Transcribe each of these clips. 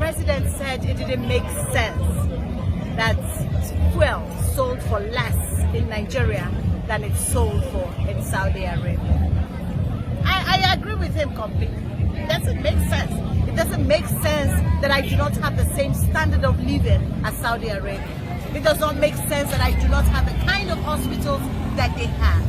president said it didn't make sense that fuel sold for less in Nigeria than it's sold for in Saudi Arabia. I agree with him completely. It doesn't make sense. It doesn't make sense that I do not have the same standard of living as Saudi Arabia. It does not make sense that I do not have the kind of hospitals that they have.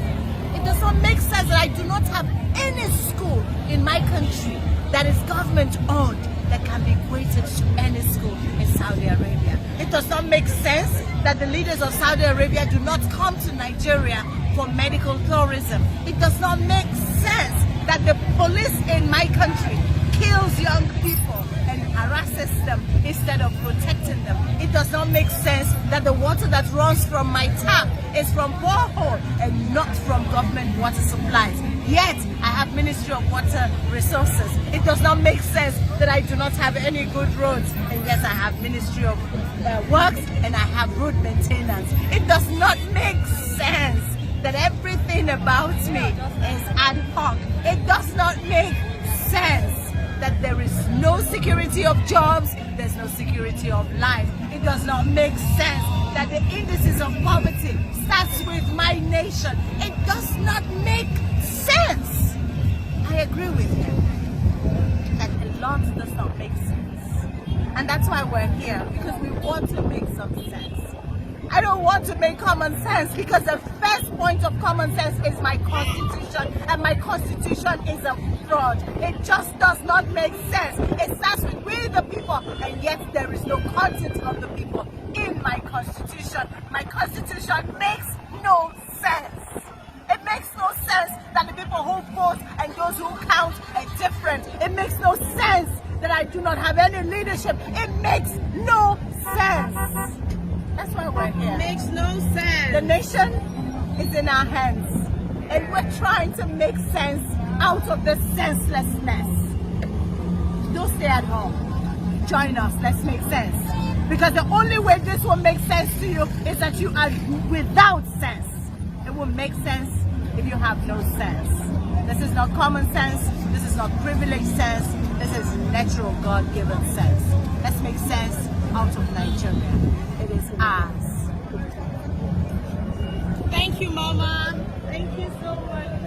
It does not make sense that I do not have any school in my country that is government owned that can be equated to any school in Saudi Arabia. It does not make sense that the leaders of Saudi Arabia do not come to Nigeria for medical tourism. It does not make sense that the police in my country kills young people and harasses them instead of protecting them. It does not make sense that the water that runs from my tap is from borehole and not from government water supplies. Yet, I have Ministry of Water Resources. It does not make sense that I do not have any good roads. And yes, I have Ministry of Works and I have road maintenance. It does not make sense that everything about me is ad hoc. It does not make sense that there is no security of jobs, there's no security of life. It does not make sense that the indices of poverty starts with my nation. It does not make sense. I agree with him that a lot does not make sense. And that's why we're here, because we want to make some sense. I don't want to make common sense because the first point of common sense is my constitution, and my constitution is a fraud. It just does not make sense. It starts with we the people, and yet there is no content of the people in my constitution. My constitution makes no sense. It makes no sense that the people who vote and those who count are different. It makes no sense that I do not have any leadership. It makes no sense. That's why we're here. It makes no sense. The nation is in our hands, and we're trying to make sense out of this senselessness. Don't stay at home. Join us. Let's make sense. Because the only way this will make sense to you is that you are without sense. It will make sense if you have no sense. This is not common sense. This is not privileged sense. This is natural God-given sense. Let's make sense out of Nigeria. It is ours. Thank you, Mama. Thank you so much.